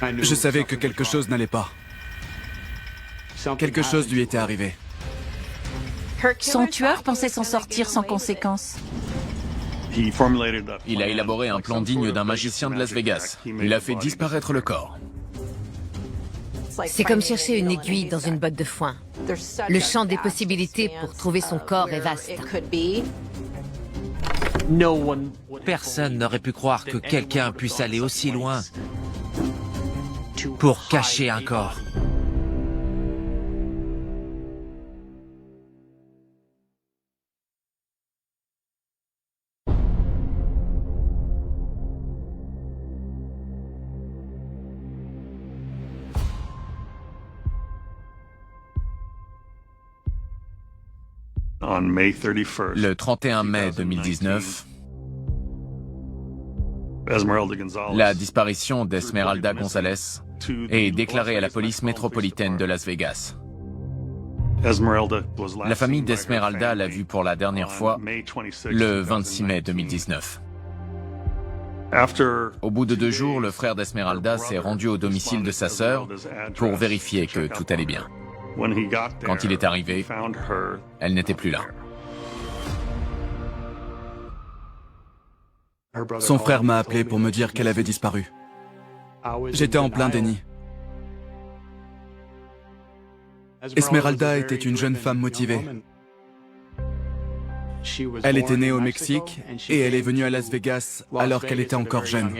Je savais que quelque chose n'allait pas. Quelque chose lui était arrivé. Son tueur pensait s'en sortir sans conséquence. Il a élaboré un plan digne d'un magicien de Las Vegas. Il a fait disparaître le corps. C'est comme chercher une aiguille dans une botte de foin. Le champ des possibilités pour trouver son corps est vaste. Personne n'aurait pu croire que quelqu'un puisse aller aussi loin pour cacher un corps. Le 31 mai 2019, la disparition d'Esmeralda González est déclarée à la police métropolitaine de Las Vegas. La famille d'Esmeralda l'a vue pour la dernière fois le 26 mai 2019. Au bout de 2 jours, le frère d'Esmeralda s'est rendu au domicile de sa sœur pour vérifier que tout allait bien. Quand il est arrivé, elle n'était plus là. Son frère m'a appelé pour me dire qu'elle avait disparu. J'étais en plein déni. Esmeralda était une jeune femme motivée. Elle était née au Mexique et elle est venue à Las Vegas alors qu'elle était encore jeune.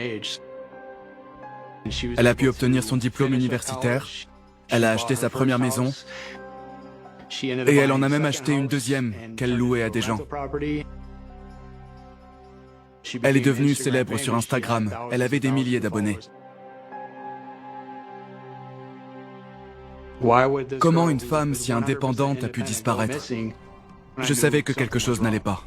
Elle a pu obtenir son diplôme universitaire, elle a acheté sa première maison et elle en a même acheté une deuxième qu'elle louait à des gens. Elle est devenue célèbre sur Instagram, elle avait des milliers d'abonnés. Comment une femme si indépendante a pu disparaître? Je savais que quelque chose n'allait pas.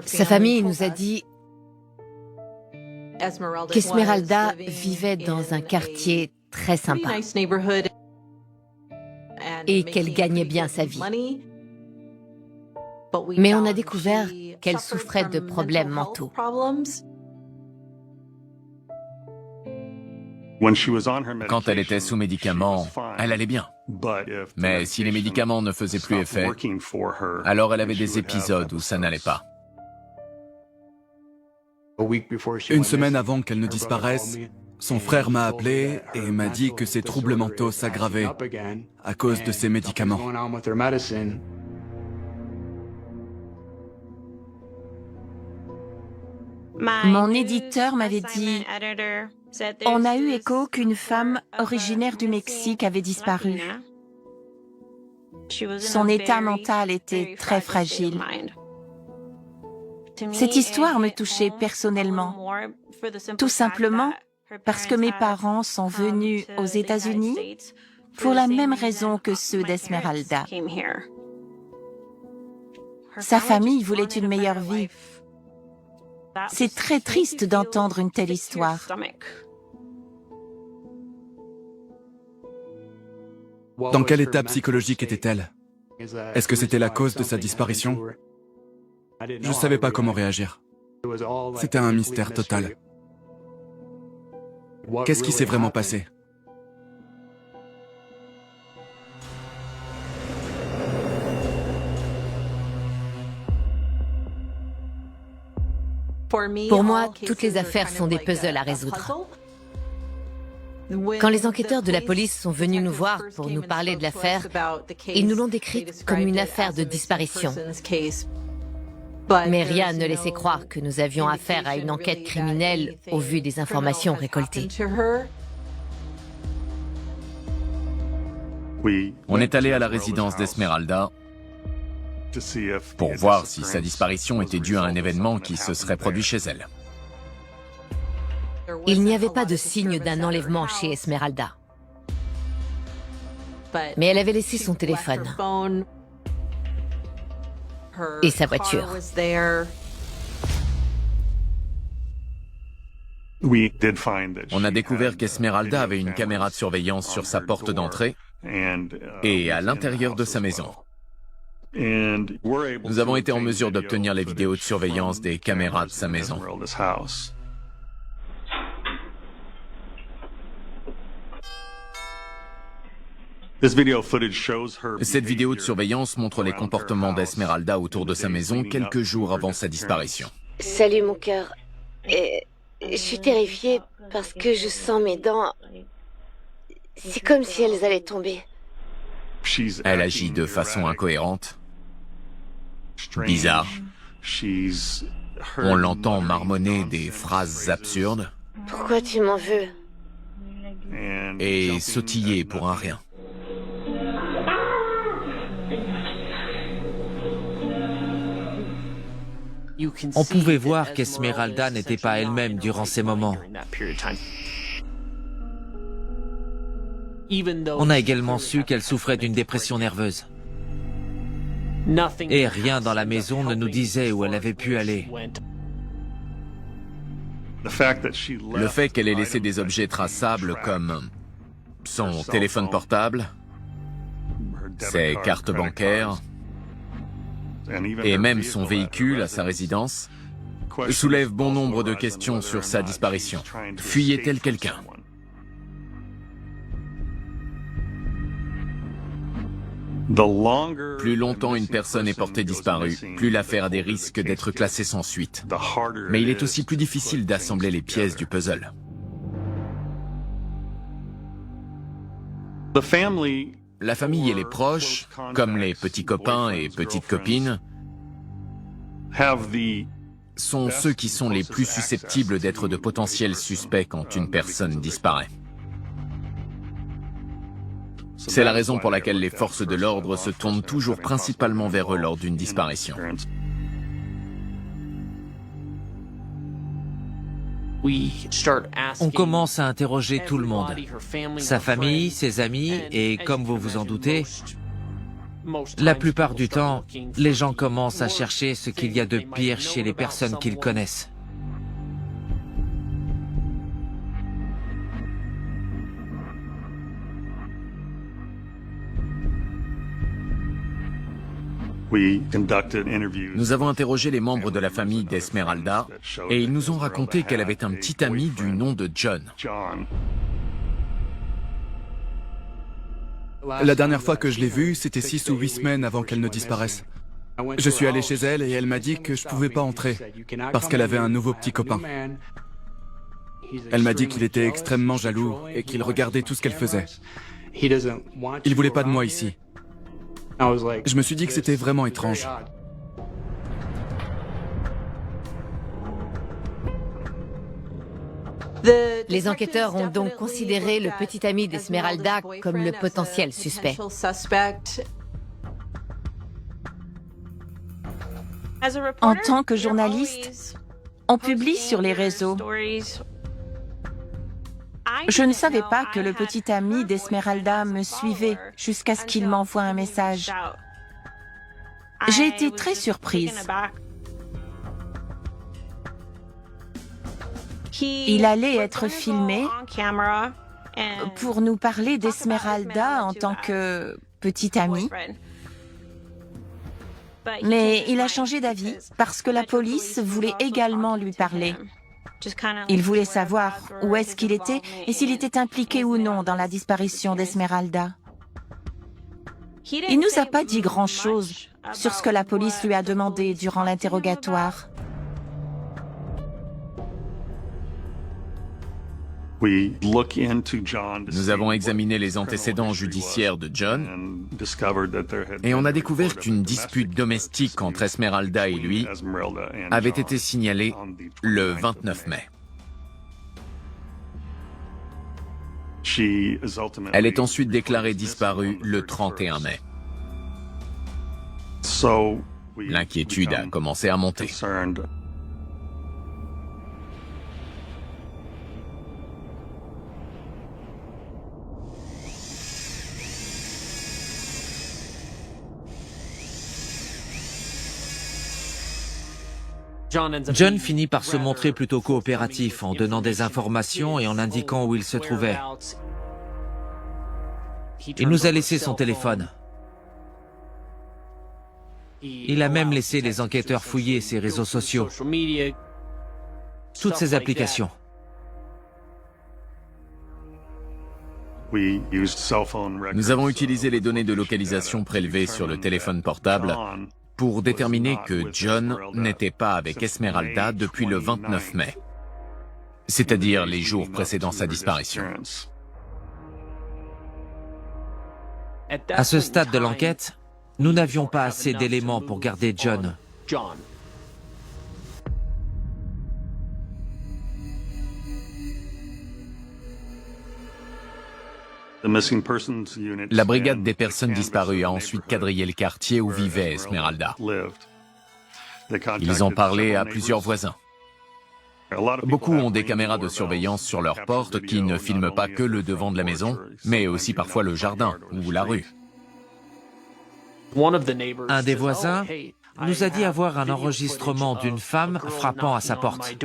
Sa famille nous a dit qu'Esmeralda vivait dans un quartier très sympa et qu'elle gagnait bien sa vie. Mais on a découvert qu'elle souffrait de problèmes mentaux. Quand elle était sous médicaments, elle allait bien. Mais si les médicaments ne faisaient plus effet, alors elle avait des épisodes où ça n'allait pas. Une semaine avant qu'elle ne disparaisse, son frère m'a appelé et m'a dit que ses troubles mentaux s'aggravaient à cause de ses médicaments. Mon éditeur m'avait dit « On a eu écho qu'une femme originaire du Mexique avait disparu. Son état mental était très fragile. » Cette histoire me touchait personnellement, tout simplement parce que mes parents sont venus aux États-Unis pour la même raison que ceux d'Esmeralda. Sa famille voulait une meilleure vie. C'est très triste d'entendre une telle histoire. Dans quel état psychologique était-elle? Est-ce que c'était la cause de sa disparition? Je ne savais pas comment réagir. C'était un mystère total. Qu'est-ce qui s'est vraiment passé? Pour moi, toutes les affaires sont des puzzles à résoudre. Quand les enquêteurs de la police sont venus nous voir pour nous parler de l'affaire, ils nous l'ont décrite comme une affaire de disparition. Mais rien ne laissait croire que nous avions affaire à une enquête criminelle au vu des informations récoltées. On est allé à la résidence d'Esmeralda pour voir si sa disparition était due à un événement qui se serait produit chez elle. Il n'y avait pas de signe d'un enlèvement chez Esmeralda. Mais elle avait laissé son téléphone et sa voiture. On a découvert qu'Esmeralda avait une caméra de surveillance sur sa porte d'entrée et à l'intérieur de sa maison. Nous avons été en mesure d'obtenir les vidéos de surveillance des caméras de sa maison. Cette vidéo de surveillance montre les comportements d'Esmeralda autour de sa maison quelques jours avant sa disparition. Salut mon cœur. Je suis terrifiée parce que je sens mes dents. C'est comme si elles allaient tomber. Elle agit de façon incohérente, bizarre. On l'entend marmonner des phrases absurdes Pourquoi tu m'en veux? et sautiller pour un rien. On pouvait voir qu'Esmeralda n'était pas elle-même durant ces moments. On a également su qu'elle souffrait d'une dépression nerveuse. Et rien dans la maison ne nous disait où elle avait pu aller. Le fait qu'elle ait laissé des objets traçables comme son téléphone portable, ses cartes bancaires et même son véhicule à sa résidence soulève bon nombre de questions sur sa disparition. Fuyait-elle quelqu'un? Plus longtemps une personne est portée disparue, plus l'affaire a des risques d'être classée sans suite. Mais il est aussi plus difficile d'assembler les pièces du puzzle. La famille et les proches, comme les petits copains et petites copines, sont ceux qui sont les plus susceptibles d'être de potentiels suspects quand une personne disparaît. C'est la raison pour laquelle les forces de l'ordre se tournent toujours principalement vers eux lors d'une disparition. On commence à interroger tout le monde. Sa famille, ses amis, et comme vous vous en doutez, la plupart du temps, les gens commencent à chercher ce qu'il y a de pire chez les personnes qu'ils connaissent. Nous avons interrogé les membres de la famille d'Esmeralda et ils nous ont raconté qu'elle avait un petit ami du nom de John. La dernière fois que je l'ai vue, c'était 6 ou 8 semaines avant qu'elle ne disparaisse. Je suis allé chez elle et elle m'a dit que je pouvais pas entrer parce qu'elle avait un nouveau petit copain. Elle m'a dit qu'il était extrêmement jaloux et qu'il regardait tout ce qu'elle faisait. Il voulait pas de moi ici. Je me suis dit que c'était vraiment étrange. Les enquêteurs ont donc considéré le petit ami d'Esmeralda comme le potentiel suspect. En tant que journaliste, on publie sur les réseaux. Je ne savais pas que le petit ami d'Esmeralda me suivait jusqu'à ce qu'il m'envoie un message. J'ai été très surprise. Il allait être filmé pour nous parler d'Esmeralda en tant que petit ami. Mais il a changé d'avis parce que la police voulait également lui parler. Il voulait savoir où est-ce qu'il était et s'il était impliqué ou non dans la disparition d'Esmeralda. Il nous a pas dit grand-chose sur ce que la police lui a demandé durant l'interrogatoire. Nous avons examiné les antécédents judiciaires de John et on a découvert qu'une dispute domestique entre Esmeralda et lui avait été signalée le 29 mai. Elle est ensuite déclarée disparue le 31 mai. L'inquiétude a commencé à monter. John finit par se montrer plutôt coopératif en donnant des informations et en indiquant où il se trouvait. Il nous a laissé son téléphone. Il a même laissé les enquêteurs fouiller ses réseaux sociaux, toutes ses applications. Nous avons utilisé les données de localisation prélevées sur le téléphone portable pour déterminer que John n'était pas avec Esmeralda depuis le 29 mai, c'est-à-dire les jours précédant sa disparition. À ce stade de l'enquête, nous n'avions pas assez d'éléments pour garder John. La brigade des personnes disparues a ensuite quadrillé le quartier où vivait Esmeralda. Ils ont parlé à plusieurs voisins. Beaucoup ont des caméras de surveillance sur leurs portes qui ne filment pas que le devant de la maison, mais aussi parfois le jardin ou la rue. Un des voisins nous a dit avoir un enregistrement d'une femme frappant à sa porte.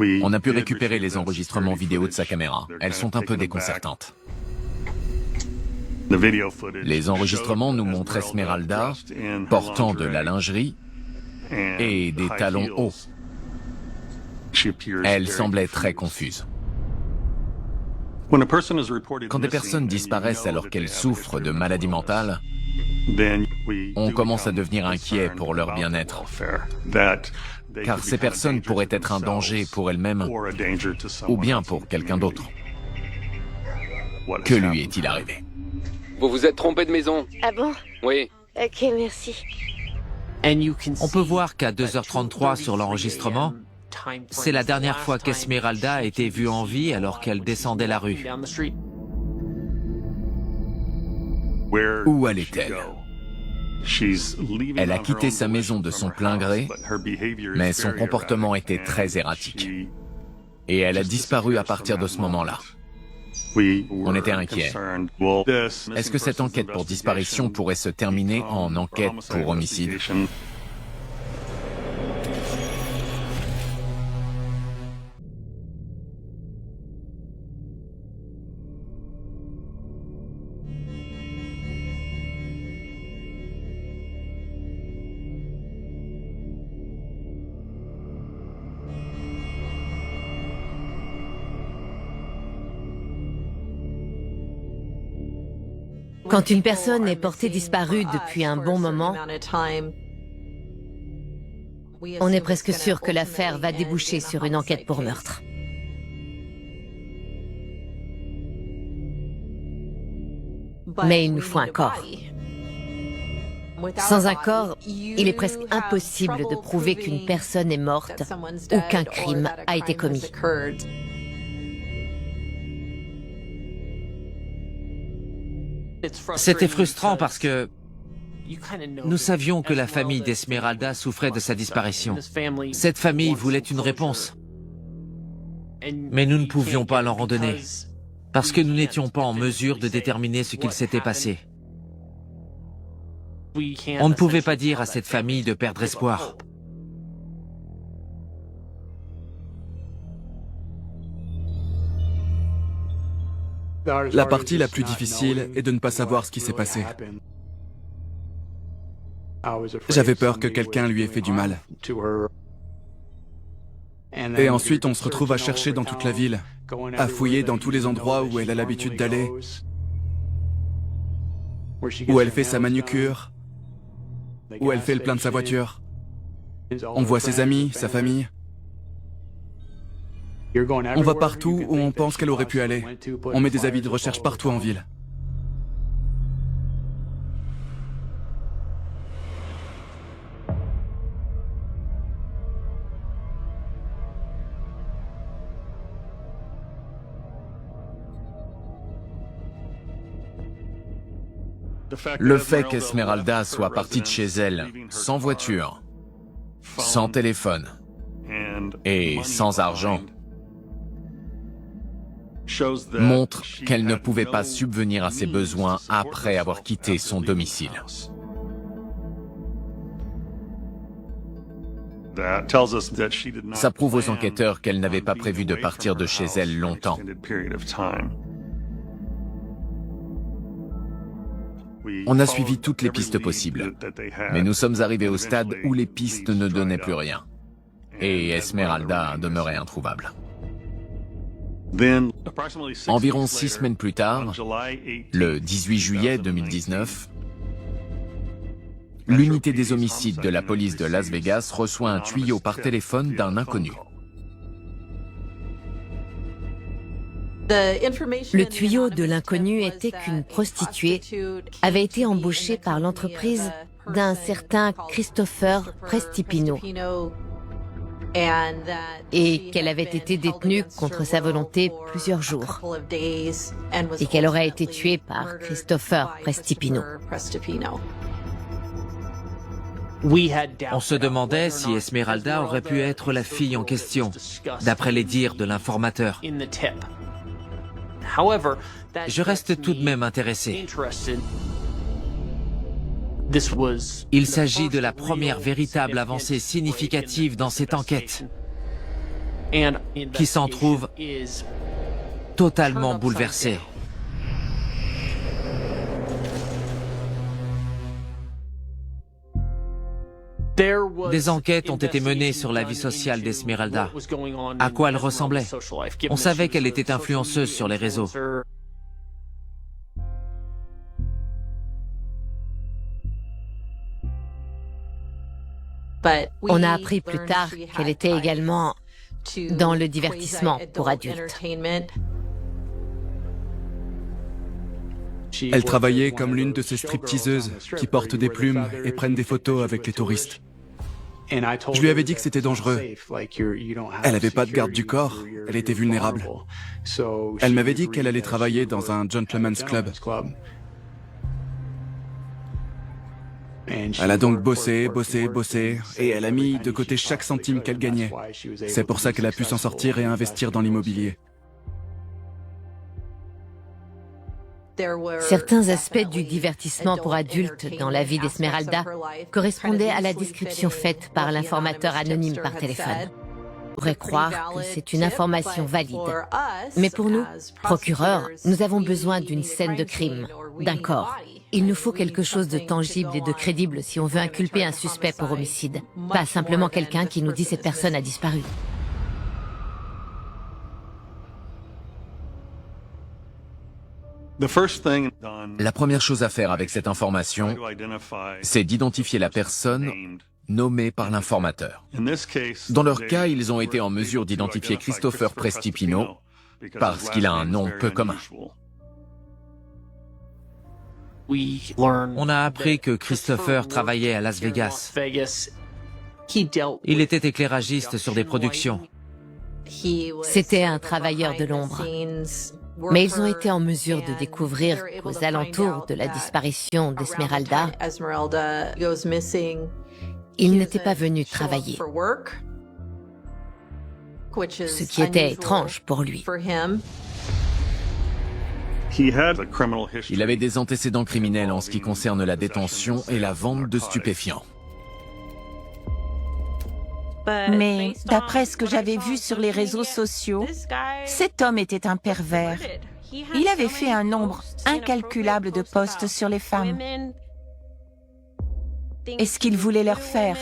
On a pu récupérer les enregistrements vidéo de sa caméra. Elles sont un peu déconcertantes. Les enregistrements nous montrent Esmeralda portant de la lingerie et des talons hauts. Elle semblait très confuse. Quand des personnes disparaissent alors qu'elles souffrent de maladies mentales, on commence à devenir inquiet pour leur bien-être. Car ces personnes pourraient être un danger pour elles-mêmes ou bien pour quelqu'un d'autre. Que lui est-il arrivé? Vous vous êtes trompé de maison. Ah bon? Oui. Ok, merci. On peut voir qu'à 2h33 sur l'enregistrement, c'est la dernière fois qu'Esmeralda a été vue en vie alors qu'elle descendait la rue. Où allait-elle? Elle a quitté sa maison de son plein gré, mais son comportement était très erratique. Et elle a disparu à partir de ce moment-là. On était inquiets. Est-ce que cette enquête pour disparition pourrait se terminer en enquête pour homicide? Quand une personne est portée disparue depuis un bon moment, on est presque sûr que l'affaire va déboucher sur une enquête pour meurtre. Mais il nous faut un corps. Sans un corps, il est presque impossible de prouver qu'une personne est morte ou qu'un crime a été commis. C'était frustrant parce que nous savions que la famille d'Esmeralda souffrait de sa disparition. Cette famille voulait une réponse. Mais nous ne pouvions pas leur en donner, parce que nous n'étions pas en mesure de déterminer ce qu'il s'était passé. On ne pouvait pas dire à cette famille de perdre espoir. La partie la plus difficile est de ne pas savoir ce qui s'est passé. J'avais peur que quelqu'un lui ait fait du mal. Et ensuite, on se retrouve à chercher dans toute la ville, à fouiller dans tous les endroits où elle a l'habitude d'aller, où elle fait sa manucure, où elle fait le plein de sa voiture. On voit ses amis, sa famille. On va partout où on pense qu'elle aurait pu aller. On met des avis de recherche partout en ville. Le fait qu'Esmeralda soit partie de chez elle, sans voiture, sans téléphone et sans argent, montre qu'elle ne pouvait pas subvenir à ses besoins après avoir quitté son domicile. Ça prouve aux enquêteurs qu'elle n'avait pas prévu de partir de chez elle longtemps. On a suivi toutes les pistes possibles, mais nous sommes arrivés au stade où les pistes ne donnaient plus rien. Et Esmeralda demeurait introuvable. Environ 6 semaines plus tard, le 18 juillet 2019, l'unité des homicides de la police de Las Vegas reçoit un tuyau par téléphone d'un inconnu. Le tuyau de l'inconnu était qu'une prostituée avait été embauchée par l'entreprise d'un certain Christopher Prestipino et qu'elle avait été détenue contre sa volonté plusieurs jours et qu'elle aurait été tuée par Christopher Prestipino. On se demandait si Esmeralda aurait pu être la fille en question, d'après les dires de l'informateur. Je reste tout de même intéressé. Il s'agit de la première véritable avancée significative dans cette enquête, qui s'en trouve totalement bouleversée. Des enquêtes ont été menées sur la vie sociale d'Esmeralda, à quoi elle ressemblait. On savait qu'elle était influenceuse sur les réseaux. On a appris plus tard qu'elle était également dans le divertissement pour adultes. Elle travaillait comme l'une de ces stripteaseuses qui portent des plumes et prennent des photos avec les touristes. Je lui avais dit que c'était dangereux. Elle n'avait pas de garde du corps, elle était vulnérable. Elle m'avait dit qu'elle allait travailler dans un gentleman's club. Elle a donc bossé, et elle a mis de côté chaque centime qu'elle gagnait. C'est pour ça qu'elle a pu s'en sortir et investir dans l'immobilier. Certains aspects du divertissement pour adultes dans la vie d'Esmeralda correspondaient à la description faite par l'informateur anonyme par téléphone. On pourrait croire que c'est une information valide. Mais pour nous, procureurs, nous avons besoin d'une scène de crime, d'un corps. Il nous faut quelque chose de tangible et de crédible si on veut inculper un suspect pour homicide. Pas simplement quelqu'un qui nous dit cette personne a disparu. La première chose à faire avec cette information, c'est d'identifier la personne nommée par l'informateur. Dans leur cas, ils ont été en mesure d'identifier Christopher Prestipino parce qu'il a un nom peu commun. On a appris que Christopher travaillait à Las Vegas. Il était éclairagiste sur des productions. C'était un travailleur de l'ombre. Mais ils ont été en mesure de découvrir qu'aux alentours de la disparition d'Esmeralda, il n'était pas venu travailler. Ce qui était étrange pour lui. Il avait des antécédents criminels en ce qui concerne la détention et la vente de stupéfiants. Mais d'après ce que j'avais vu sur les réseaux sociaux, cet homme était un pervers. Il avait fait un nombre incalculable de posts sur les femmes. Et ce qu'il voulait leur faire.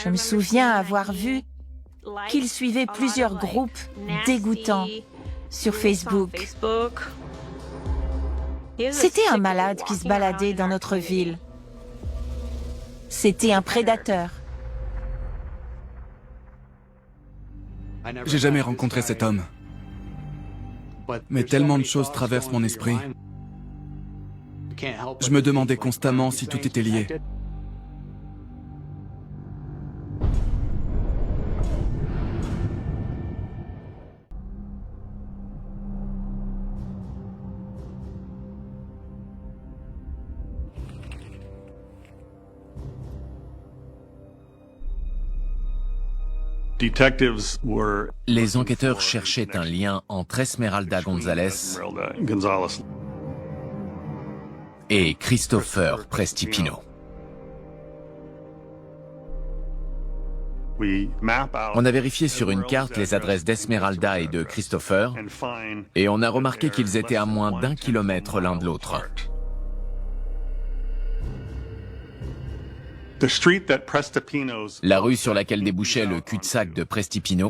Je me souviens avoir vu qu'il suivait plusieurs groupes dégoûtants sur Facebook. C'était un malade qui se baladait dans notre ville. C'était un prédateur. J'ai jamais rencontré cet homme. Mais tellement de choses traversent mon esprit. Je me demandais constamment si tout était lié. Les enquêteurs cherchaient un lien entre Esmeralda González et Christopher Prestipino. On a vérifié sur une carte les adresses d'Esmeralda et de Christopher, et on a remarqué qu'ils étaient à moins d'1 kilomètre l'un de l'autre. La rue sur laquelle débouchait le cul-de-sac de Prestipino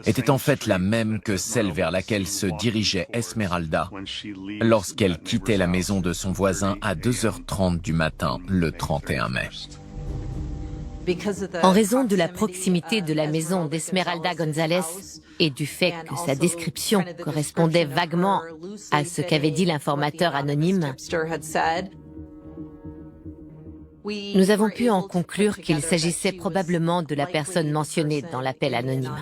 était en fait la même que celle vers laquelle se dirigeait Esmeralda lorsqu'elle quittait la maison de son voisin à 2h30 du matin le 31 mai. En raison de la proximité de la maison d'Esmeralda González et du fait que sa description correspondait vaguement à ce qu'avait dit l'informateur anonyme, nous avons pu en conclure qu'il s'agissait probablement de la personne mentionnée dans l'appel anonyme.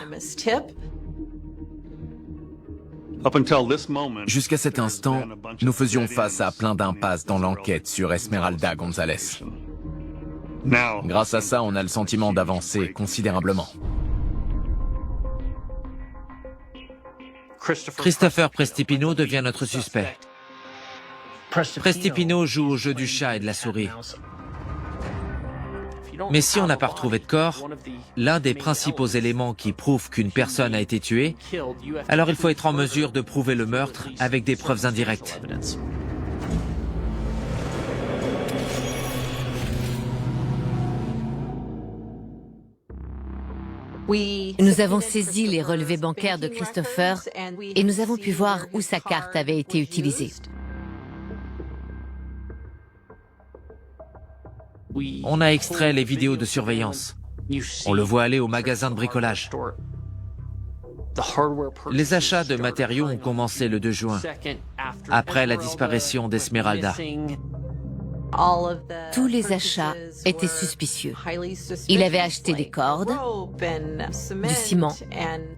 Jusqu'à cet instant, nous faisions face à plein d'impasses dans l'enquête sur Esmeralda González. Grâce à ça, on a le sentiment d'avancer considérablement. Christopher Prestipino devient notre suspect. Prestipino joue au jeu du chat et de la souris. Mais si on n'a pas retrouvé de corps, l'un des principaux éléments qui prouvent qu'une personne a été tuée, alors il faut être en mesure de prouver le meurtre avec des preuves indirectes. Nous avons saisi les relevés bancaires de Christopher et nous avons pu voir où sa carte avait été utilisée. On a extrait les vidéos de surveillance. On le voit aller au magasin de bricolage. Les achats de matériaux ont commencé le 2 juin, après la disparition d'Esmeralda. Tous les achats étaient suspicieux. Il avait acheté des cordes, du ciment,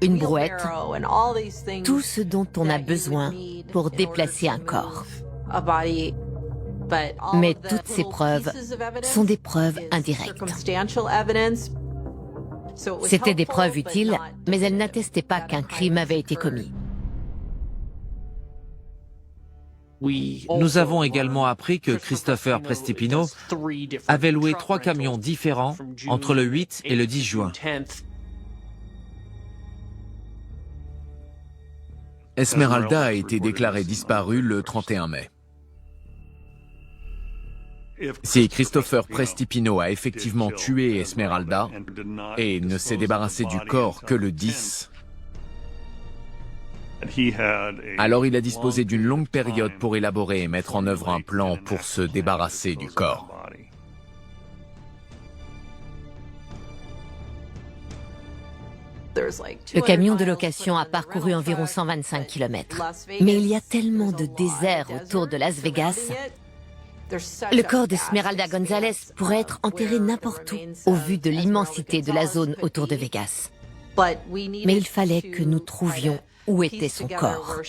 une brouette, tout ce dont on a besoin pour déplacer un corps. Mais toutes ces preuves sont des preuves indirectes. C'étaient des preuves utiles, mais elles n'attestaient pas qu'un crime avait été commis. Nous avons également appris que Christopher Prestipino avait loué 3 camions différents entre le 8 et le 10 juin. Esmeralda a été déclarée disparue le 31 mai. Si Christopher Prestipino a effectivement tué Esmeralda et ne s'est débarrassé du corps que le 10, alors il a disposé d'une longue période pour élaborer et mettre en œuvre un plan pour se débarrasser du corps. Le camion de location a parcouru environ 125 km. Mais il y a tellement de désert autour de Las Vegas. Le corps d'Esmeralda González pourrait être enterré n'importe où, au vu de l'immensité de la zone autour de Vegas. Mais il fallait que nous trouvions où était son corps.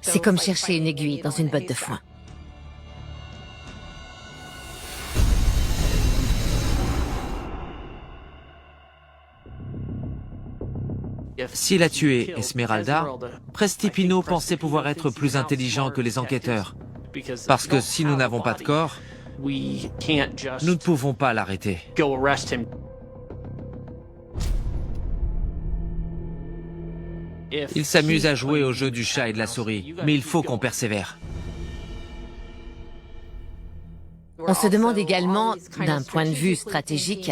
C'est comme chercher une aiguille dans une botte de foin. S'il a tué Esmeralda, Prestipino pensait pouvoir être plus intelligent que les enquêteurs. Parce que si nous n'avons pas de corps, nous ne pouvons pas l'arrêter. Il s'amuse à jouer au jeu du chat et de la souris, mais il faut qu'on persévère. On se demande également, d'un point de vue stratégique,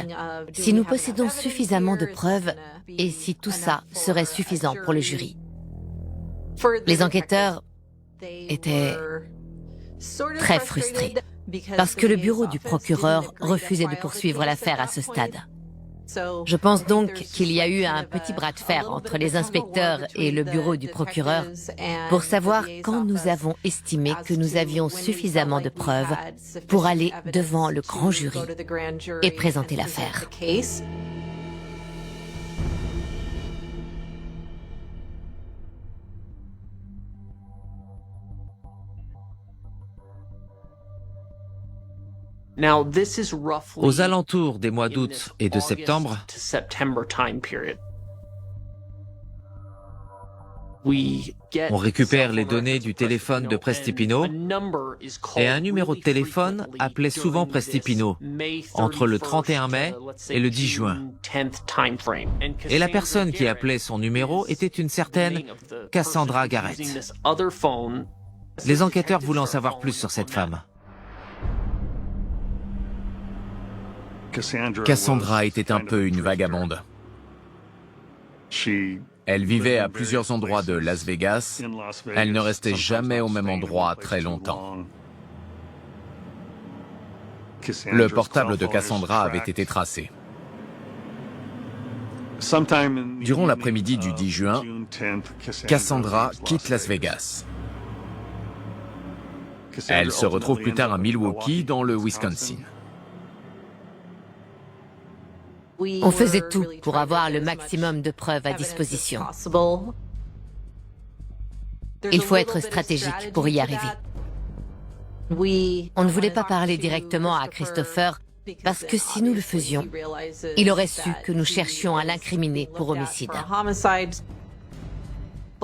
si nous possédons suffisamment de preuves et si tout ça serait suffisant pour le jury. Les enquêteurs étaient très frustrés parce que le bureau du procureur refusait de poursuivre l'affaire à ce stade. Je pense donc qu'il y a eu un petit bras de fer entre les inspecteurs et le bureau du procureur pour savoir quand nous avons estimé que nous avions suffisamment de preuves pour aller devant le grand jury et présenter l'affaire. Aux alentours des mois d'août et de septembre, On récupère les données du téléphone de Prestipino et un numéro de téléphone appelait souvent Prestipino entre le 31 mai et le 10 juin. Et la personne qui appelait son numéro était une certaine Cassandra Garrett. Les enquêteurs voulaient en savoir plus sur cette femme. Cassandra était un peu une vagabonde. Elle vivait à plusieurs endroits de Las Vegas. Elle ne restait jamais au même endroit très longtemps. Le portable de Cassandra avait été tracé. Durant l'après-midi du 10 juin, Cassandra quitte Las Vegas. Elle se retrouve plus tard à Milwaukee, dans le Wisconsin. On faisait tout pour avoir le maximum de preuves à disposition. Il faut être stratégique pour y arriver. On ne voulait pas parler directement à Christopher parce que si nous le faisions, il aurait su que nous cherchions à l'incriminer pour homicide.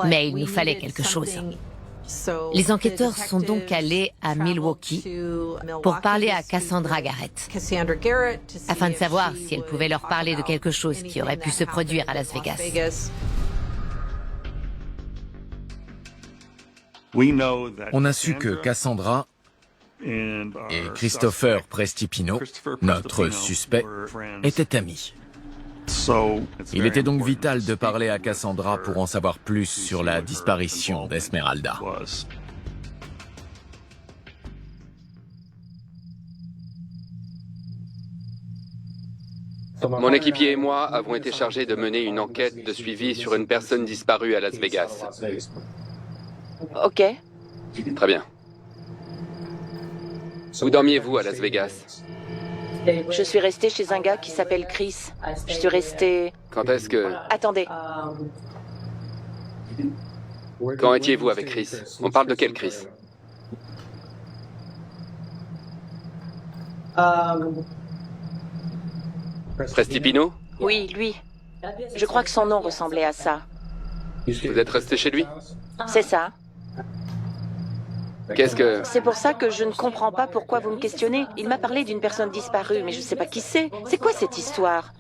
Mais il nous fallait quelque chose. Les enquêteurs sont donc allés à Milwaukee pour parler à Cassandra Garrett, afin de savoir si elle pouvait leur parler de quelque chose qui aurait pu se produire à Las Vegas. On a su que Cassandra et Christopher Prestipino, notre suspect, étaient amis. Il était donc vital de parler à Cassandra pour en savoir plus sur la disparition d'Esmeralda. Mon équipier et moi avons été chargés de mener une enquête de suivi sur une personne disparue à Las Vegas. Ok. Très bien. Où dormiez-vous à Las Vegas? Je suis restée chez un gars qui s'appelle Chris. Je suis restée... Quand est-ce que... Attendez. Quand étiez-vous avec Chris? On parle de quel Chris? Prestipino? Oui, lui. Je crois que son nom ressemblait à ça. Vous êtes resté chez lui? C'est ça. Qu'est-ce que... C'est pour ça que je ne comprends pas pourquoi vous me questionnez. Il m'a parlé d'une personne disparue, mais je ne sais pas qui c'est. C'est quoi cette histoire?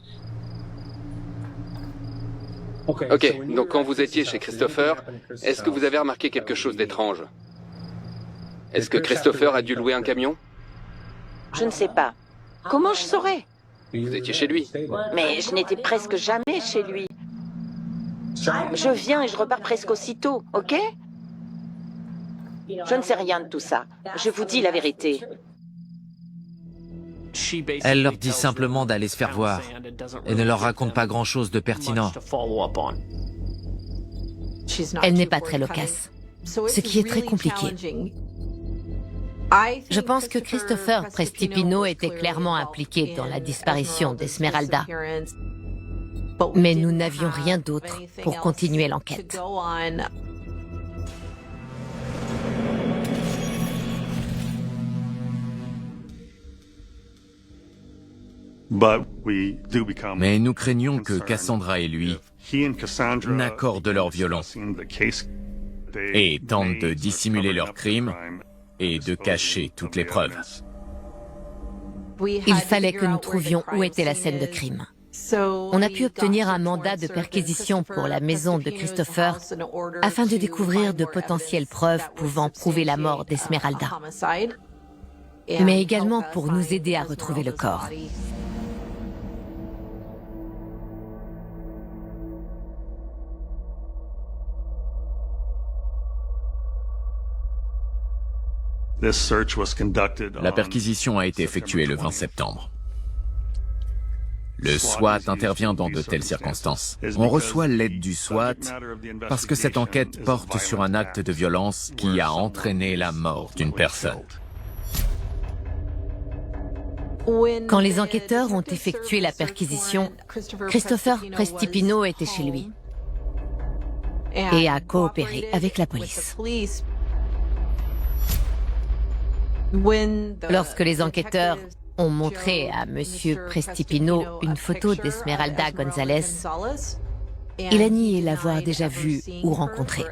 Ok, donc quand vous étiez chez Christopher, est-ce que vous avez remarqué quelque chose d'étrange? Est-ce que Christopher a dû louer un camion? Je ne sais pas. Comment je saurais? Vous étiez chez lui. Mais je n'étais presque jamais chez lui. Je viens et je repars presque aussitôt, ok? Je ne sais rien de tout ça. Je vous dis la vérité. Elle leur dit simplement d'aller se faire voir et ne leur raconte pas grand-chose de pertinent. Elle n'est pas très loquace, ce qui est très compliqué. Je pense que Christopher Prestipino était clairement impliqué dans la disparition d'Esmeralda. Mais nous n'avions rien d'autre pour continuer l'enquête. Mais nous craignons que Cassandra et lui n'accordent leur violence et tentent de dissimuler leurs crimes et de cacher toutes les preuves. Il fallait que nous trouvions où était la scène de crime. On a pu obtenir un mandat de perquisition pour la maison de Christopher afin de découvrir de potentielles preuves pouvant prouver la mort d'Esmeralda, mais également pour nous aider à retrouver le corps. La perquisition a été effectuée le 20 septembre. Le SWAT intervient dans de telles circonstances. On reçoit l'aide du SWAT parce que cette enquête porte sur un acte de violence qui a entraîné la mort d'une personne. Quand les enquêteurs ont effectué la perquisition, Christopher Prestipino était chez lui et a coopéré avec la police. Lorsque les enquêteurs ont montré à Monsieur Prestipino une photo d'Esmeralda González, Il a nié l'avoir déjà vue ou rencontrée.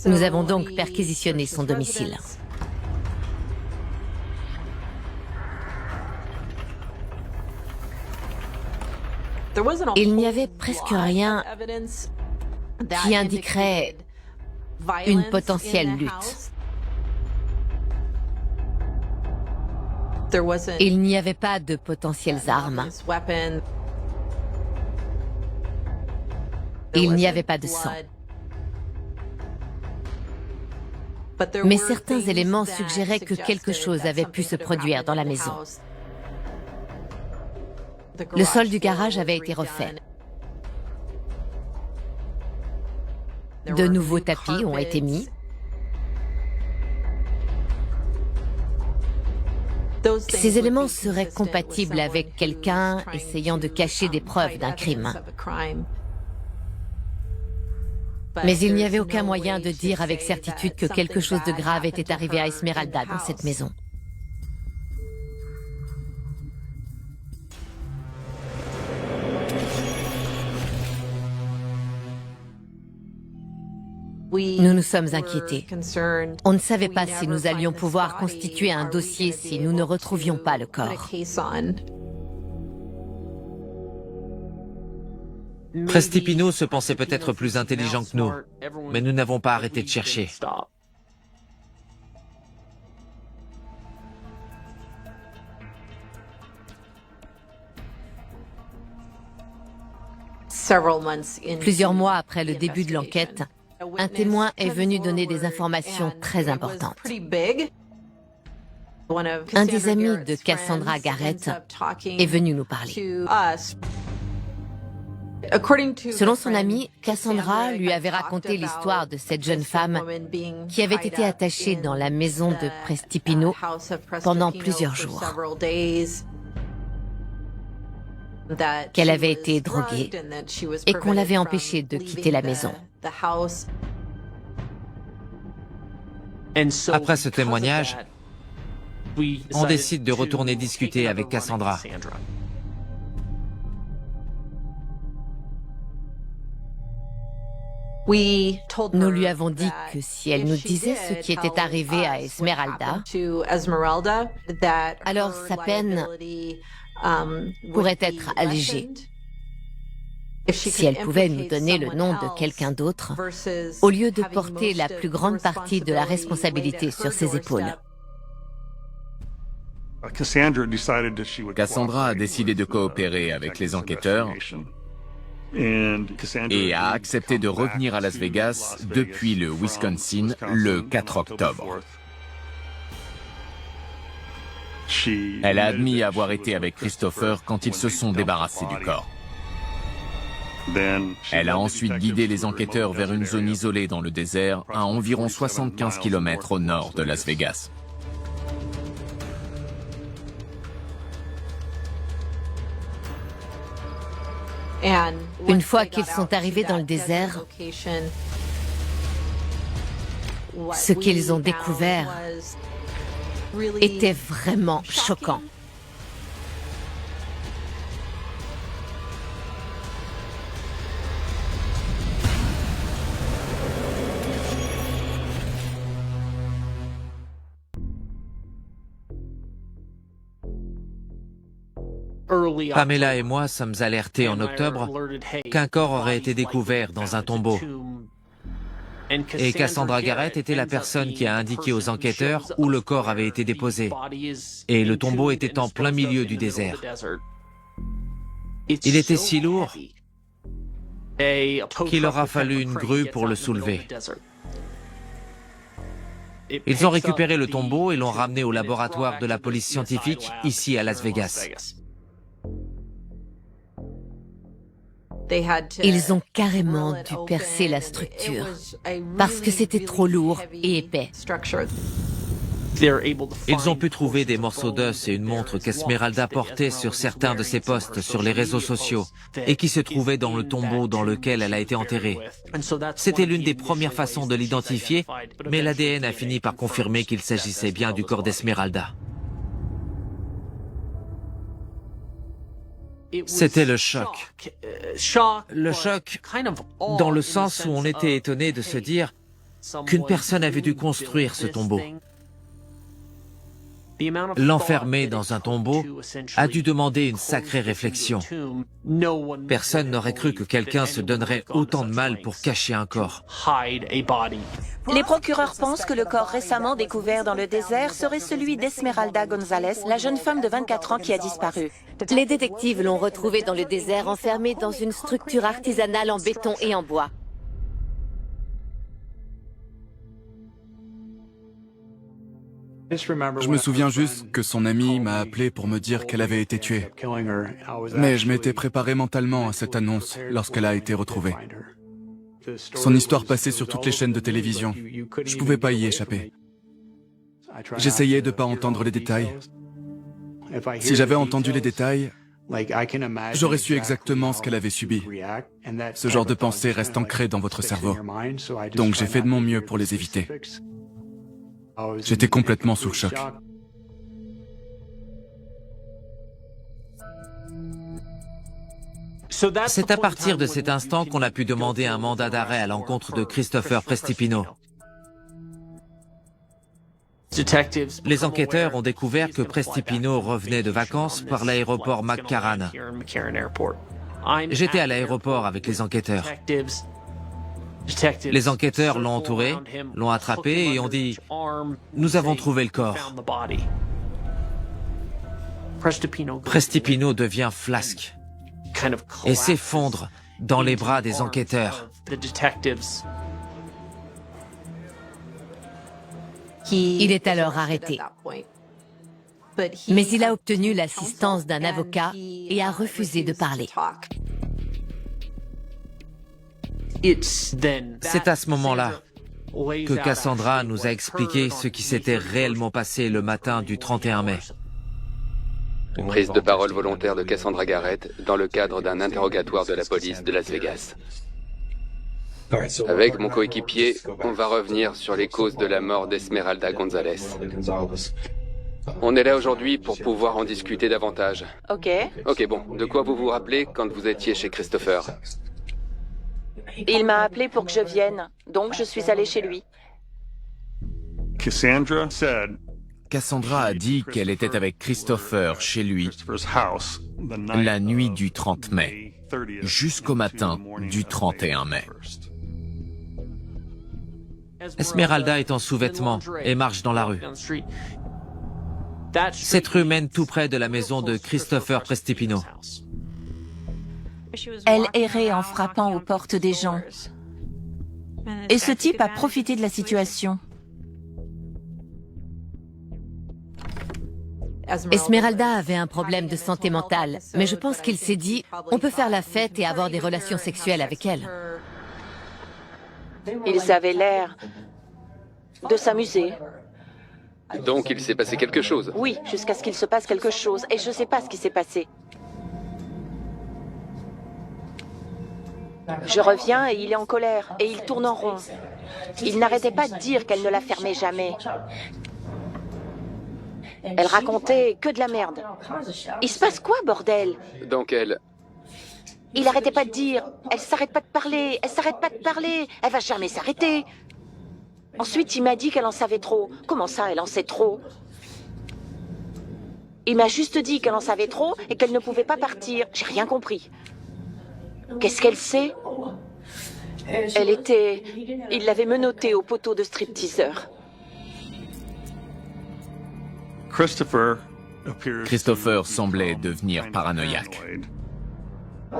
Nous avons donc perquisitionné son domicile. Il n'y avait presque rien qui indiquerait une potentielle lutte. Il n'y avait pas de potentielles armes. Il n'y avait pas de sang. Mais certains éléments suggéraient que quelque chose avait pu se produire dans la maison. Le sol du garage avait été refait. De nouveaux tapis ont été mis. Ces éléments seraient compatibles avec quelqu'un essayant de cacher des preuves d'un crime. Mais il n'y avait aucun moyen de dire avec certitude que quelque chose de grave était arrivé à Esmeralda dans cette maison. Nous nous sommes inquiétés. On ne savait pas si nous allions pouvoir constituer un dossier si nous ne retrouvions pas le corps. Prestipino se pensait peut-être plus intelligent que nous, mais nous n'avons pas arrêté de chercher. Plusieurs mois après le début de l'enquête, un témoin est venu donner des informations très importantes. Un des amis de Cassandra Garrett est venu nous parler. Selon son ami, Cassandra lui avait raconté l'histoire de cette jeune femme qui avait été attachée dans la maison de Prestipino pendant plusieurs jours. Qu'elle avait été droguée et qu'on l'avait empêchée de quitter la maison. Après ce témoignage, on décide de retourner discuter avec Cassandra. Nous lui avons dit que si elle nous disait ce qui était arrivé à Esmeralda, alors sa peine pourrait être allégée. Si elle pouvait nous donner le nom de quelqu'un d'autre, au lieu de porter la plus grande partie de la responsabilité sur ses épaules. Cassandra a décidé de coopérer avec les enquêteurs et a accepté de revenir à Las Vegas depuis le Wisconsin le 4 octobre. Elle a admis avoir été avec Christopher quand ils se sont débarrassés du corps. Elle a ensuite guidé les enquêteurs vers une zone isolée dans le désert à environ 75 km au nord de Las Vegas. Une fois qu'ils sont arrivés dans le désert, ce qu'ils ont découvert était vraiment choquant. Pamela et moi sommes alertés en octobre qu'un corps aurait été découvert dans un tombeau. Et Cassandra Garrett était la personne qui a indiqué aux enquêteurs où le corps avait été déposé. Et le tombeau était en plein milieu du désert. Il était si lourd qu'il aura fallu une grue pour le soulever. Ils ont récupéré le tombeau et l'ont ramené au laboratoire de la police scientifique ici à Las Vegas. Ils ont carrément dû percer la structure parce que c'était trop lourd et épais. Ils ont pu trouver des morceaux d'os et une montre qu'Esmeralda portait sur certains de ses posts sur les réseaux sociaux et qui se trouvaient dans le tombeau dans lequel elle a été enterrée. C'était l'une des premières façons de l'identifier, mais l'ADN a fini par confirmer qu'il s'agissait bien du corps d'Esmeralda. C'était le choc. Le choc dans le sens où on était étonné de se dire qu'une personne avait dû construire ce tombeau. L'enfermer dans un tombeau a dû demander une sacrée réflexion. Personne n'aurait cru que quelqu'un se donnerait autant de mal pour cacher un corps. Les procureurs pensent que le corps récemment découvert dans le désert serait celui d'Esmeralda González, la jeune femme de 24 ans qui a disparu. Les détectives l'ont retrouvée dans le désert, enfermée dans une structure artisanale en béton et en bois. Je me souviens juste que son amie m'a appelé pour me dire qu'elle avait été tuée. Mais je m'étais préparé mentalement à cette annonce lorsqu'elle a été retrouvée. Son histoire passait sur toutes les chaînes de télévision. Je pouvais pas y échapper. J'essayais de pas entendre les détails. Si j'avais entendu les détails, j'aurais su exactement ce qu'elle avait subi. Ce genre de pensée reste ancré dans votre cerveau. Donc j'ai fait de mon mieux pour les éviter. J'étais complètement sous le choc. C'est à partir de cet instant qu'on a pu demander un mandat d'arrêt à l'encontre de Christopher Prestipino. Les enquêteurs ont découvert que Prestipino revenait de vacances par l'aéroport McCarran. J'étais à l'aéroport avec les enquêteurs. Les enquêteurs l'ont entouré, l'ont attrapé et ont dit « Nous avons trouvé le corps ». Prestipino devient flasque et s'effondre dans les bras des enquêteurs. Il est alors arrêté. Mais il a obtenu l'assistance d'un avocat et a refusé de parler. C'est à ce moment-là que Cassandra nous a expliqué ce qui s'était réellement passé le matin du 31 mai. Prise de parole volontaire de Cassandra Garrett dans le cadre d'un interrogatoire de la police de Las Vegas. Avec mon coéquipier, on va revenir sur les causes de la mort d'Esmeralda González. On est là aujourd'hui pour pouvoir en discuter davantage. Ok. Ok, bon, de quoi vous vous rappelez quand vous étiez chez Christopher? Il m'a appelé pour que je vienne, donc je suis allée chez lui. Cassandra a dit qu'elle était avec Christopher chez lui la nuit du 30 mai, jusqu'au matin du 31 mai. Esmeralda est en sous-vêtements et marche dans la rue. Cette rue mène tout près de la maison de Christopher Prestipino. Elle errait en frappant aux portes des gens. Et ce type a profité de la situation. Esmeralda avait un problème de santé mentale, mais je pense qu'il s'est dit « On peut faire la fête et avoir des relations sexuelles avec elle ». Ils avaient l'air de s'amuser. Donc il s'est passé quelque chose? Oui, jusqu'à ce qu'il se passe quelque chose, et je ne sais pas ce qui s'est passé. Je reviens et il est en colère, et il tourne en rond. Il n'arrêtait pas de dire qu'elle ne la fermait jamais. Elle racontait que de la merde. Il se passe quoi, bordel? Donc elle... Il arrêtait pas de dire, elle s'arrête pas de parler, elle s'arrête pas de parler, elle va jamais s'arrêter. Ensuite, il m'a dit qu'elle en savait trop. Comment ça, elle en sait trop? Il m'a juste dit qu'elle en savait trop et qu'elle ne pouvait pas partir. J'ai rien compris. Qu'est-ce qu'elle sait? Elle était... Il l'avait menottée au poteau de stripteaseur. Christopher semblait devenir paranoïaque.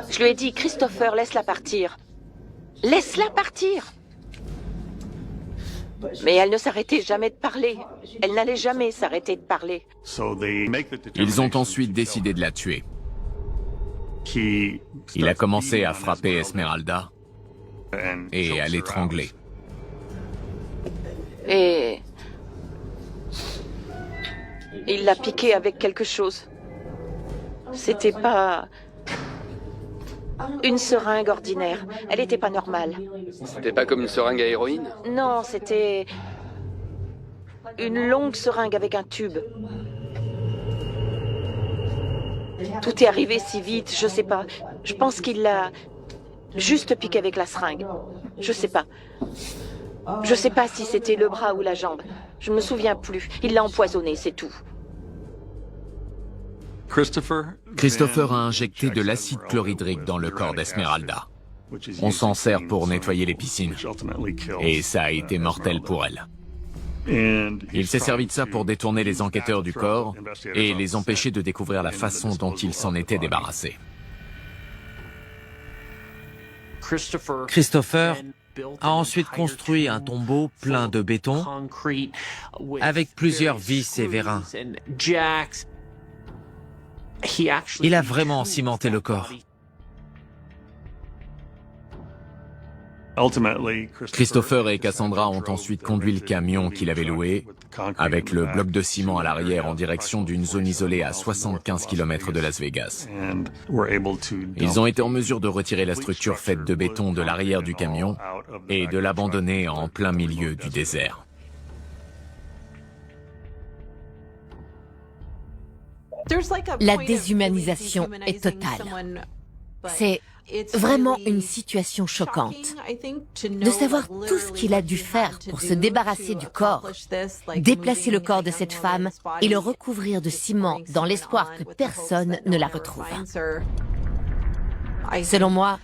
Je lui ai dit, Christopher, laisse-la partir. Laisse-la partir! Mais elle ne s'arrêtait jamais de parler. Elle n'allait jamais s'arrêter de parler. Ils ont ensuite décidé de la tuer. Il a commencé à frapper Esmeralda et à l'étrangler. Et... il l'a piquée avec quelque chose. C'était pas... une seringue ordinaire. Elle était pas normale. C'était pas comme une seringue à héroïne? Non, c'était... une longue seringue avec un tube. Tout est arrivé si vite, je sais pas. Je pense qu'il l'a juste piqué avec la seringue. Je sais pas. Je sais pas si c'était le bras ou la jambe. Je me souviens plus. Il l'a empoisonné, c'est tout. Christopher a injecté de l'acide chlorhydrique dans le corps d'Esmeralda. On s'en sert pour nettoyer les piscines. Et ça a été mortel pour elle. Il s'est servi de ça pour détourner les enquêteurs du corps et les empêcher de découvrir la façon dont ils s'en étaient débarrassés. Christopher a ensuite construit un tombeau plein de béton avec plusieurs vis et vérins. Il a vraiment cimenté le corps. Christopher et Cassandra ont ensuite conduit le camion qu'il avait loué, avec le bloc de ciment à l'arrière en direction d'une zone isolée à 75 km de Las Vegas. Ils ont été en mesure de retirer la structure faite de béton de l'arrière du camion et de l'abandonner en plein milieu du désert. La déshumanisation est totale. C'est vraiment une situation choquante. De savoir tout ce qu'il a dû faire pour se débarrasser du corps, déplacer le corps de cette femme et le recouvrir de ciment dans l'espoir que personne ne la retrouve. Selon moi,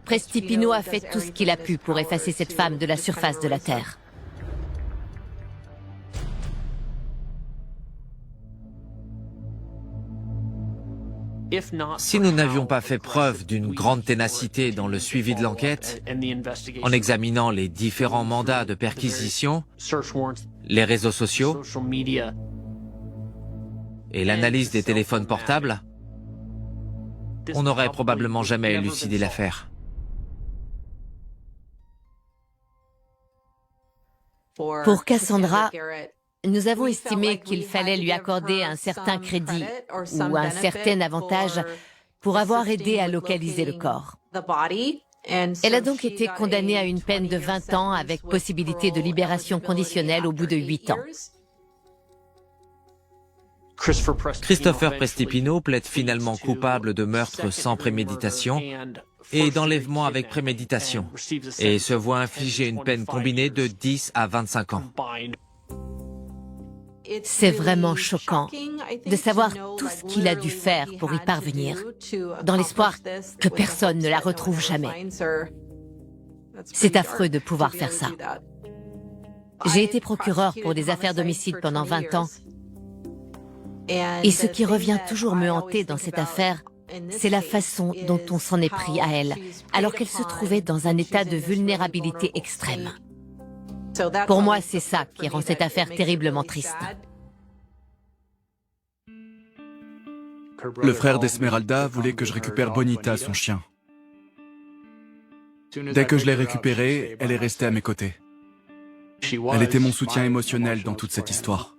Prestipino a fait tout ce qu'il a pu pour effacer cette femme de la surface de la Terre. Si nous n'avions pas fait preuve d'une grande ténacité dans le suivi de l'enquête, en examinant les différents mandats de perquisition, les réseaux sociaux et l'analyse des téléphones portables, on n'aurait probablement jamais élucidé l'affaire. Pour Cassandra, nous avons estimé qu'il fallait lui accorder un certain crédit ou un certain avantage pour avoir aidé à localiser le corps. Elle a donc été condamnée à une peine de 20 ans avec possibilité de libération conditionnelle au bout de 8 ans. Christopher Prestipino plaide finalement coupable de meurtre sans préméditation et d'enlèvement avec préméditation et se voit infliger une peine combinée de 10 à 25 ans. C'est vraiment choquant de savoir tout ce qu'il a dû faire pour y parvenir, dans l'espoir que personne ne la retrouve jamais. C'est affreux de pouvoir faire ça. J'ai été procureur pour des affaires d'homicide pendant 20 ans, et ce qui revient toujours me hanter dans cette affaire, c'est la façon dont on s'en est pris à elle, alors qu'elle se trouvait dans un état de vulnérabilité extrême. Pour moi, c'est ça qui rend cette affaire terriblement triste. Le frère d'Esmeralda voulait que je récupère Bonita, son chien. Dès que je l'ai récupérée, elle est restée à mes côtés. Elle était mon soutien émotionnel dans toute cette histoire.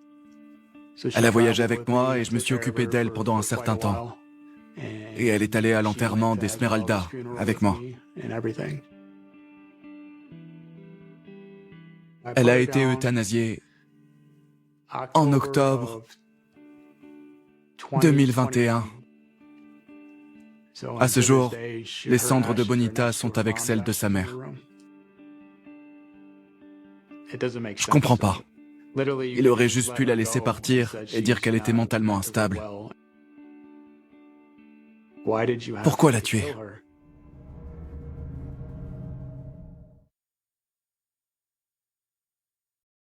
Elle a voyagé avec moi et je me suis occupé d'elle pendant un certain temps. Et elle est allée à l'enterrement d'Esmeralda avec moi. Elle a été euthanasiée en octobre 2021. À ce jour, les cendres de Bonita sont avec celles de sa mère. Je comprends pas. Il aurait juste pu la laisser partir et dire qu'elle était mentalement instable. Pourquoi la tuer ?